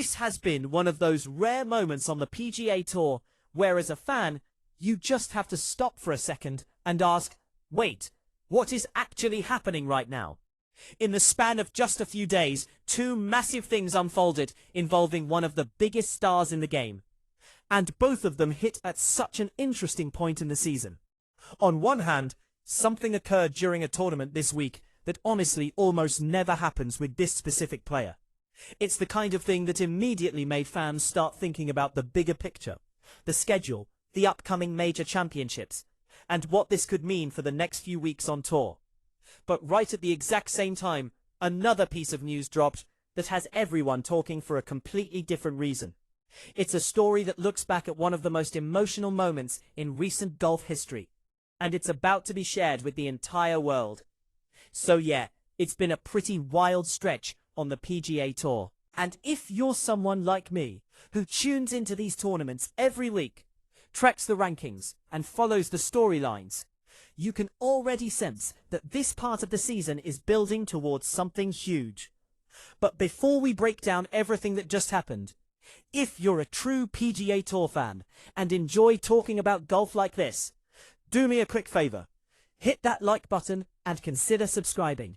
This has been one of those rare moments on the PGA Tour where, as a fan, you just have to stop for a second and ask, wait, what is actually happening right now? In the span of just a few days, two massive things unfolded involving one of the biggest stars in the game. And both of them hit at such an interesting point in the season. On one hand, something occurred during a tournament this week that honestly almost never happens with this specific player. It's the kind of thing that immediately made fans start thinking about the bigger picture, the schedule, the upcoming major championships, and what this could mean for the next few weeks on tour. But right at the exact same time, another piece of news dropped that has everyone talking for a completely different reason. It's a story that looks back at one of the most emotional moments in recent golf history, and it's about to be shared with the entire world. So yeah, it's been a pretty wild stretch on the PGA Tour. And if you're someone like me, who tunes into these tournaments every week, tracks the rankings, and follows the storylines, you can already sense that this part of the season is building towards something huge. But before we break down everything that just happened, if you're a true PGA Tour fan and enjoy talking about golf like this, do me a quick favor. Hit that like button and consider subscribing.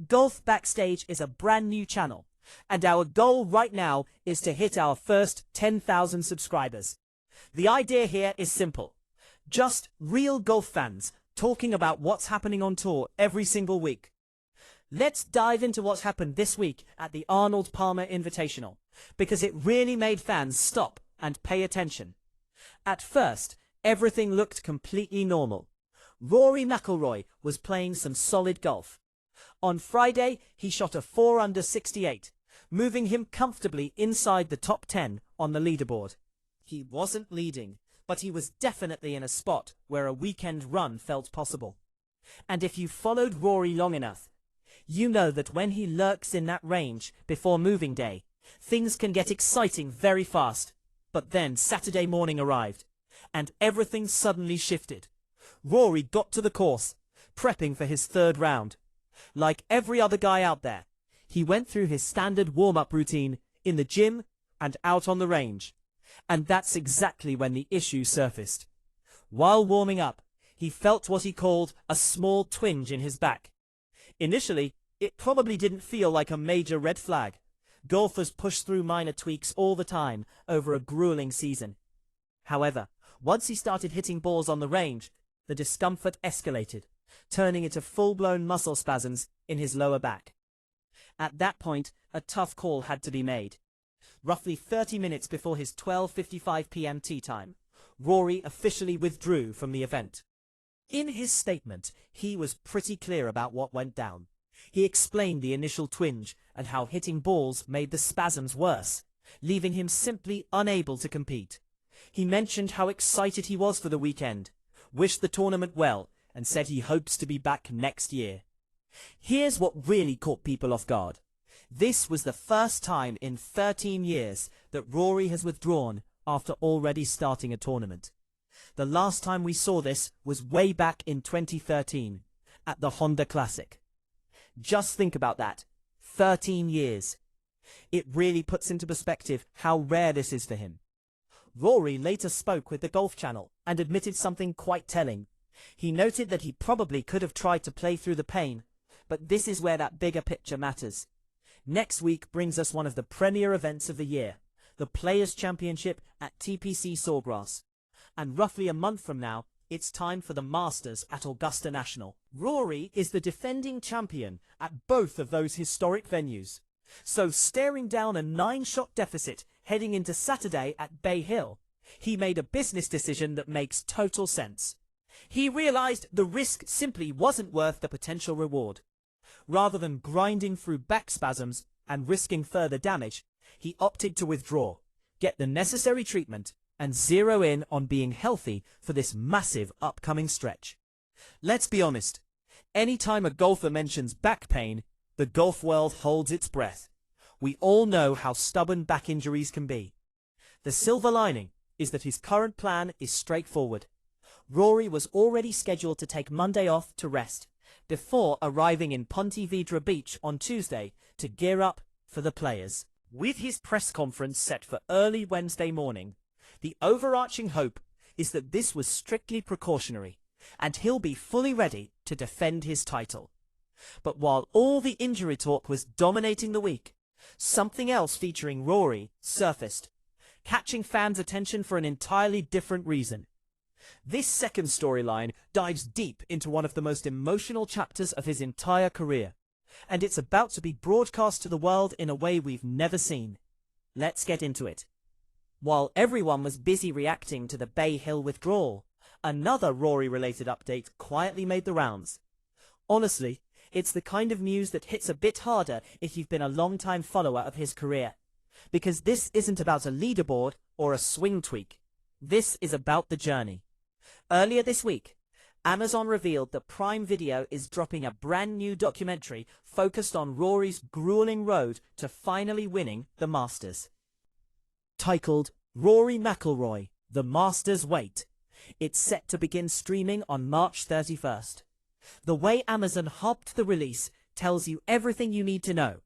Golf Backstage is a brand new channel, and our goal right now is to hit our first 10,000 subscribers. The idea here is simple. Just real golf fans talking about what's happening on tour every single week. Let's dive into what's happened this week at the Arnold Palmer Invitational, because it really made fans stop and pay attention. At first, everything looked completely normal. Rory McIlroy was playing some solid golf. On Friday, he shot a 4-under 68, moving him comfortably inside the top 10 on the leaderboard. He wasn't leading, but he was definitely in a spot where a weekend run felt possible. And if you followed Rory long enough, you know that when he lurks in that range before moving day, things can get exciting very fast. But then Saturday morning arrived, and everything suddenly shifted. Rory got to the course, prepping for his third round. Like every other guy out there, he went through his standard warm-up routine in the gym and out on the range. And that's exactly when the issue surfaced. While warming up, he felt what he called a small twinge in his back. Initially, it probably didn't feel like a major red flag. Golfers push through minor tweaks all the time over a grueling season. However, once he started hitting balls on the range, the discomfort escalated, turning into full-blown muscle spasms in his lower back. At that point, a tough call had to be made. Roughly 30 minutes before his 12:55 p.m. tee time, Rory officially withdrew from the event. In his statement, he was pretty clear about what went down. He explained the initial twinge and how hitting balls made the spasms worse, leaving him simply unable to compete. He mentioned how excited he was for the weekend, wished the tournament well, and said he hopes to be back next year. Here's what really caught people off guard. This was the first time in 13 years that Rory has withdrawn after already starting a tournament. The last time we saw this was way back in 2013 at the Honda Classic. Just think about that. 13 years. It really puts into perspective how rare this is for him. Rory later spoke with the Golf Channel and admitted something quite telling. He noted that he probably could have tried to play through the pain, but this is where that bigger picture matters. Next week brings us one of the premier events of the year, the Players' Championship at TPC Sawgrass. And roughly a month from now, it's time for the Masters at Augusta National. Rory is the defending champion at both of those historic venues. So staring down a 9-shot deficit heading into Saturday at Bay Hill, he made a business decision that makes total sense. He realized the risk simply wasn't worth the potential reward. Rather than grinding through back spasms and risking further damage, he opted to withdraw, get the necessary treatment, and zero in on being healthy for this massive upcoming stretch. Let's be honest, anytime a golfer mentions back pain, the golf world holds its breath. We all know how stubborn back injuries can be. The silver lining is that his current plan is straightforward. Rory was already scheduled to take Monday off to rest, before arriving in Ponte Vedra Beach on Tuesday to gear up for the Players. With his press conference set for early Wednesday morning, the overarching hope is that this was strictly precautionary, and he'll be fully ready to defend his title. But while all the injury talk was dominating the week, something else featuring Rory surfaced, catching fans' attention for an entirely different reason. This second storyline dives deep into one of the most emotional chapters of his entire career, and it's about to be broadcast to the world in a way we've never seen. Let's get into it. While everyone was busy reacting to the Bay Hill withdrawal, another Rory-related update quietly made the rounds. Honestly, it's the kind of news that hits a bit harder if you've been a long-time follower of his career. Because this isn't about a leaderboard or a swing tweak. This is about the journey. Earlier this week, Amazon revealed that Prime Video is dropping a brand new documentary focused on Rory's grueling road to finally winning the Masters. Titled Rory McIlroy, The Masters Wait. It's set to begin streaming on March 31st. The way Amazon hopped the release tells you everything you need to know.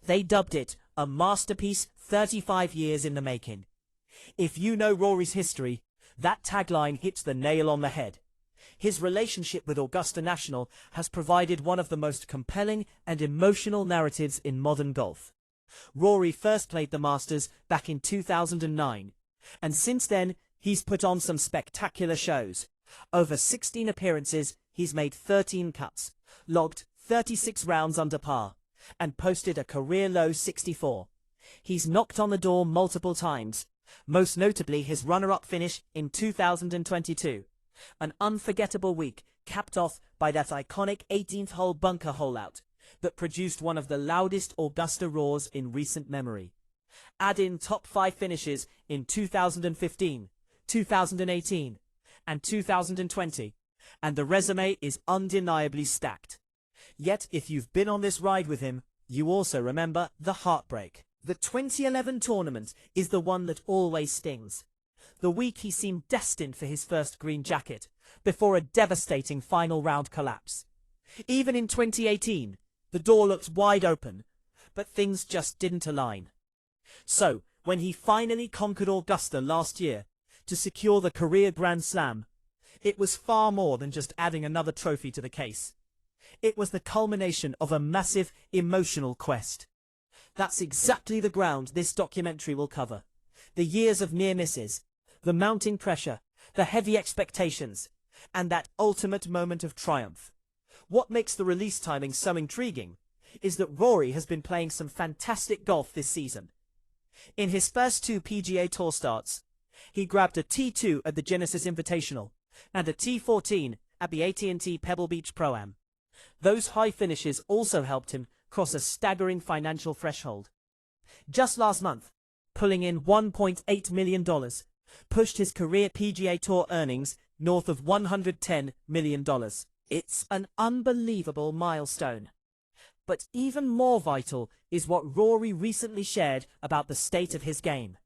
They dubbed it a masterpiece 35 years in the making. If you know Rory's history, that tagline hits the nail on the head. His relationship with Augusta National has provided one of the most compelling and emotional narratives in modern golf. Rory first played the Masters back in 2009, and since then he's put on some spectacular shows. Over 16 appearances, he's made 13 cuts, logged 36 rounds under par, and posted a career-low 64. He's knocked on the door multiple times, most notably his runner-up finish in 2022. An unforgettable week capped off by that iconic 18th hole bunker hole-out that produced one of the loudest Augusta roars in recent memory. Add in top 5 finishes in 2015, 2018, and 2020, and the resume is undeniably stacked. Yet, if you've been on this ride with him, you also remember the heartbreak. The 2011 tournament is the one that always stings. The week he seemed destined for his first green jacket, before a devastating final round collapse. Even in 2018, the door looked wide open, but things just didn't align. So, when he finally conquered Augusta last year to secure the career Grand Slam, it was far more than just adding another trophy to the case. It was the culmination of a massive emotional quest. That's exactly the ground this documentary will cover. The years of near misses, the mounting pressure, the heavy expectations, and that ultimate moment of triumph. What makes the release timing so intriguing is that Rory has been playing some fantastic golf this season. In his first 2 PGA Tour starts, he grabbed a T2 at the Genesis Invitational and a T14 at the AT&T Pebble Beach Pro-Am. Those high finishes also helped him cross a staggering financial threshold. Just last month, pulling in $1.8 million, pushed his career PGA Tour earnings north of $110 million. It's an unbelievable milestone. But even more vital is what Rory recently shared about the state of his game.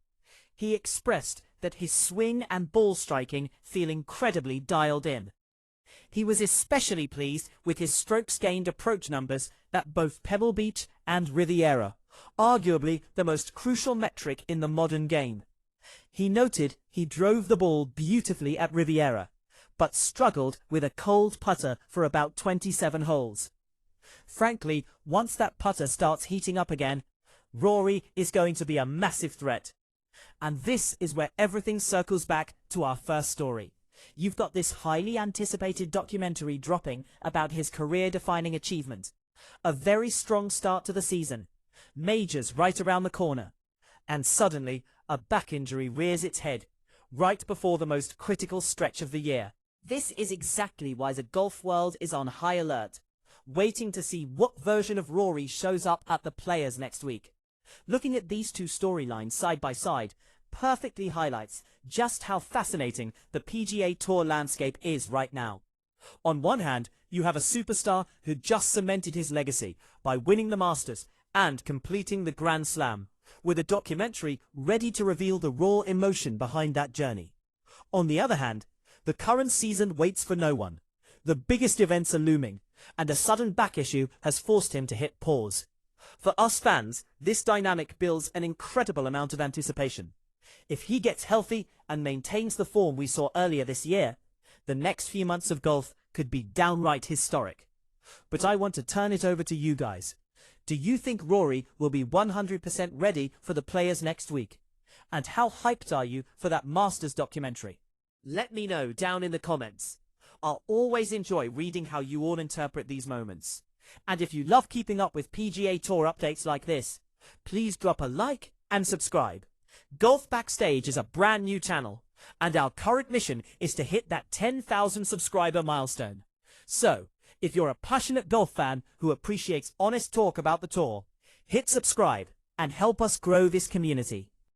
He expressed that his swing and ball striking feel incredibly dialed in. He was especially pleased with his strokes gained approach numbers at both Pebble Beach and Riviera, arguably the most crucial metric in the modern game. He noted he drove the ball beautifully at Riviera, but struggled with a cold putter for about 27 holes. Frankly, once that putter starts heating up again, Rory is going to be a massive threat. And this is where everything circles back to our first story. You've got this highly anticipated documentary dropping about his career-defining achievement. A very strong start to the season, majors right around the corner, and suddenly a back injury rears its head, right before the most critical stretch of the year. This is exactly why the golf world is on high alert, waiting to see what version of Rory shows up at the Players next week. Looking at these two storylines side by side perfectly highlights just how fascinating the PGA Tour landscape is right now. On one hand, you have a superstar who just cemented his legacy by winning the Masters and completing the Grand Slam, with a documentary ready to reveal the raw emotion behind that journey. On the other hand, the current season waits for no one. The biggest events are looming, and a sudden back issue has forced him to hit pause. For us fans, this dynamic builds an incredible amount of anticipation. If he gets healthy and maintains the form we saw earlier this year, the next few months of golf could be downright historic. But I want to turn it over to you guys. Do you think Rory will be 100% ready for the Players next week? And how hyped are you for that Masters documentary? Let me know down in the comments. I'll always enjoy reading how you all interpret these moments. And if you love keeping up with PGA Tour updates like this, please drop a like and subscribe. Golf Backstage is a brand new channel, and our current mission is to hit that 10,000 subscriber milestone. So, if you're a passionate golf fan who appreciates honest talk about the tour, hit subscribe and help us grow this community.